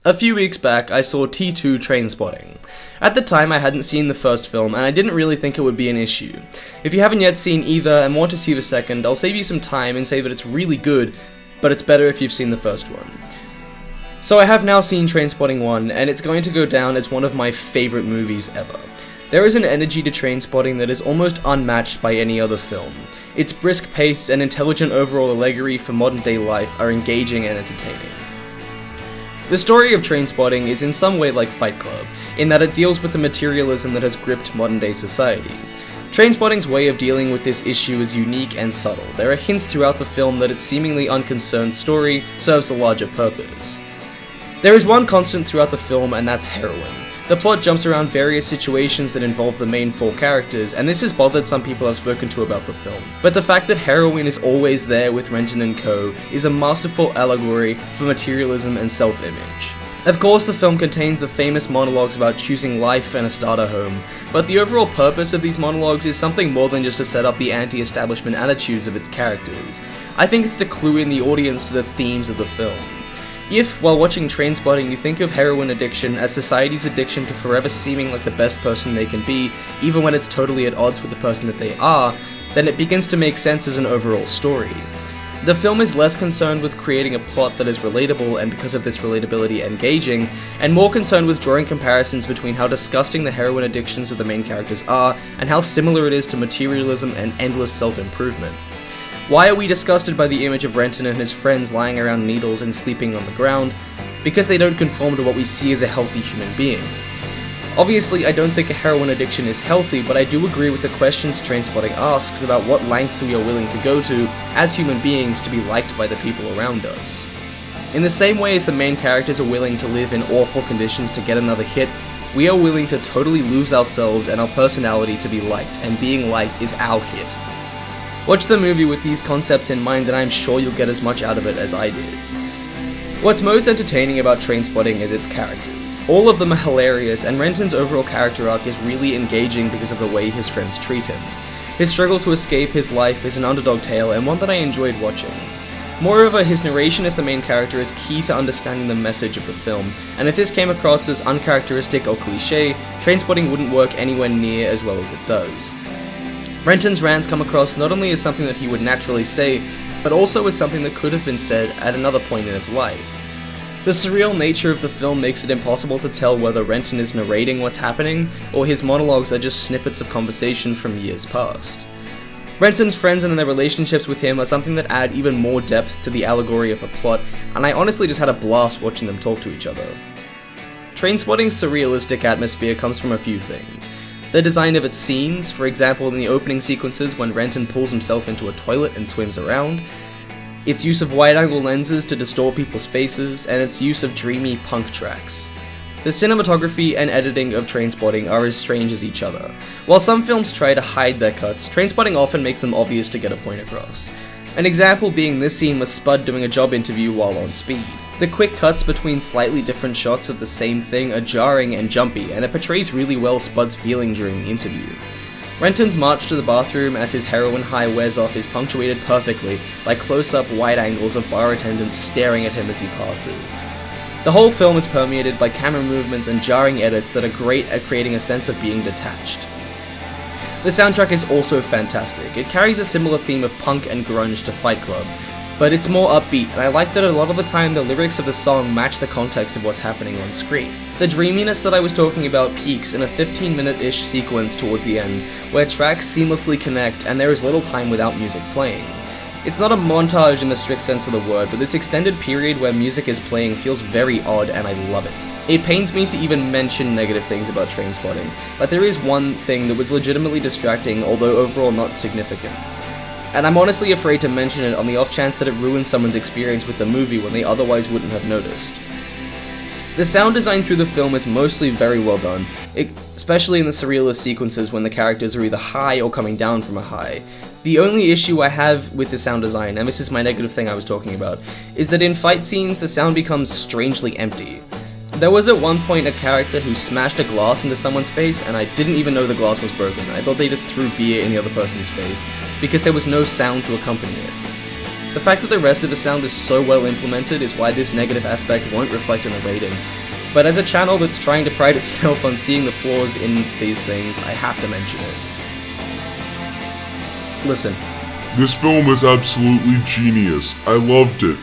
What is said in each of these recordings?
A few weeks back, I saw T2 Trainspotting. At the time, I hadn't seen the first film, and I didn't really think it would be an issue. If you haven't yet seen either and want to see the second, I'll save you some time and say that it's really good, but it's better if you've seen the first one. So I have now seen Trainspotting 1, and it's going to go down as one of my favorite movies ever. There is an energy to Trainspotting that is almost unmatched by any other film. Its brisk pace and intelligent overall allegory for modern day life are engaging and entertaining. The story of Trainspotting is in some way like Fight Club, in that it deals with the materialism that has gripped modern day society. Trainspotting's way of dealing with this issue is unique and subtle. There are hints throughout the film that its seemingly unconcerned story serves a larger purpose. There is one constant throughout the film, and that's heroin. The plot jumps around various situations that involve the main four characters, and this has bothered some people I've spoken to about the film. But the fact that heroin is always there with Renton and co. is a masterful allegory for materialism and self-image. Of course, the film contains the famous monologues about choosing life and a starter home, but the overall purpose of these monologues is something more than just to set up the anti-establishment attitudes of its characters. I think it's to clue in the audience to the themes of the film. If, while watching Trainspotting, you think of heroin addiction as society's addiction to forever seeming like the best person they can be, even when it's totally at odds with the person that they are, then it begins to make sense as an overall story. The film is less concerned with creating a plot that is relatable and because of this relatability engaging, and more concerned with drawing comparisons between how disgusting the heroin addictions of the main characters are and how similar it is to materialism and endless self-improvement. Why are we disgusted by the image of Renton and his friends lying around needles and sleeping on the ground? Because they don't conform to what we see as a healthy human being. Obviously, I don't think a heroin addiction is healthy, but I do agree with the questions Trainspotting asks about what lengths we are willing to go to as human beings to be liked by the people around us. In the same way as the main characters are willing to live in awful conditions to get another hit, we are willing to totally lose ourselves and our personality to be liked, and being liked is our hit. Watch the movie with these concepts in mind and I'm sure you'll get as much out of it as I did. What's most entertaining about Trainspotting is its characters. All of them are hilarious, and Renton's overall character arc is really engaging because of the way his friends treat him. His struggle to escape his life is an underdog tale and one that I enjoyed watching. Moreover, his narration as the main character is key to understanding the message of the film, and if this came across as uncharacteristic or cliché, Trainspotting wouldn't work anywhere near as well as it does. Renton's rants come across not only as something that he would naturally say, but also as something that could have been said at another point in his life. The surreal nature of the film makes it impossible to tell whether Renton is narrating what's happening, or his monologues are just snippets of conversation from years past. Renton's friends and their relationships with him are something that add even more depth to the allegory of the plot, and I honestly just had a blast watching them talk to each other. Trainspotting's surrealistic atmosphere comes from a few things. The design of its scenes, for example in the opening sequences when Renton pulls himself into a toilet and swims around, its use of wide-angle lenses to distort people's faces, and its use of dreamy punk tracks. The cinematography and editing of Trainspotting are as strange as each other. While some films try to hide their cuts, Trainspotting often makes them obvious to get a point across. An example being this scene with Spud doing a job interview while on speed. The quick cuts between slightly different shots of the same thing are jarring and jumpy, and it portrays really well Spud's feeling during the interview. Renton's march to the bathroom as his heroin high wears off is punctuated perfectly by close-up wide angles of bar attendants staring at him as he passes. The whole film is permeated by camera movements and jarring edits that are great at creating a sense of being detached. The soundtrack is also fantastic. It carries a similar theme of punk and grunge to Fight Club, but it's more upbeat, and I like that a lot of the time the lyrics of the song match the context of what's happening on screen. The dreaminess that I was talking about peaks in a 15-minute-ish sequence towards the end, where tracks seamlessly connect and there is little time without music playing. It's not a montage in the strict sense of the word, but this extended period where music is playing feels very odd and I love it. It pains me to even mention negative things about Trainspotting, but there is one thing that was legitimately distracting, although overall not significant. And I'm honestly afraid to mention it on the off chance that it ruins someone's experience with the movie when they otherwise wouldn't have noticed. The sound design through the film is mostly very well done, especially in the surrealist sequences when the characters are either high or coming down from a high. The only issue I have with the sound design, and this is my negative thing I was talking about, is that in fight scenes the sound becomes strangely empty. There was at one point a character who smashed a glass into someone's face, and I didn't even know the glass was broken. I thought they just threw beer in the other person's face, because there was no sound to accompany it. The fact that the rest of the sound is so well implemented is why this negative aspect won't reflect in the rating. But as a channel that's trying to pride itself on seeing the flaws in these things, I have to mention it. Listen. This film is absolutely genius. I loved it.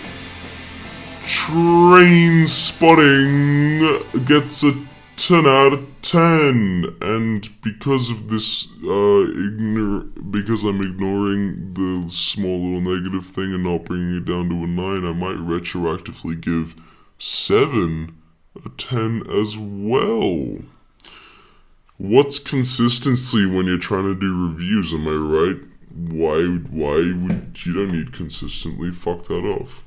Trainspotting gets a 10 out of 10, and because of this, because I'm ignoring the small little negative thing and not bringing it down to a 9, I might retroactively give 7 a 10 as well. What's consistency when you're trying to do reviews, am I right? Why would, you don't need consistently, fuck that off.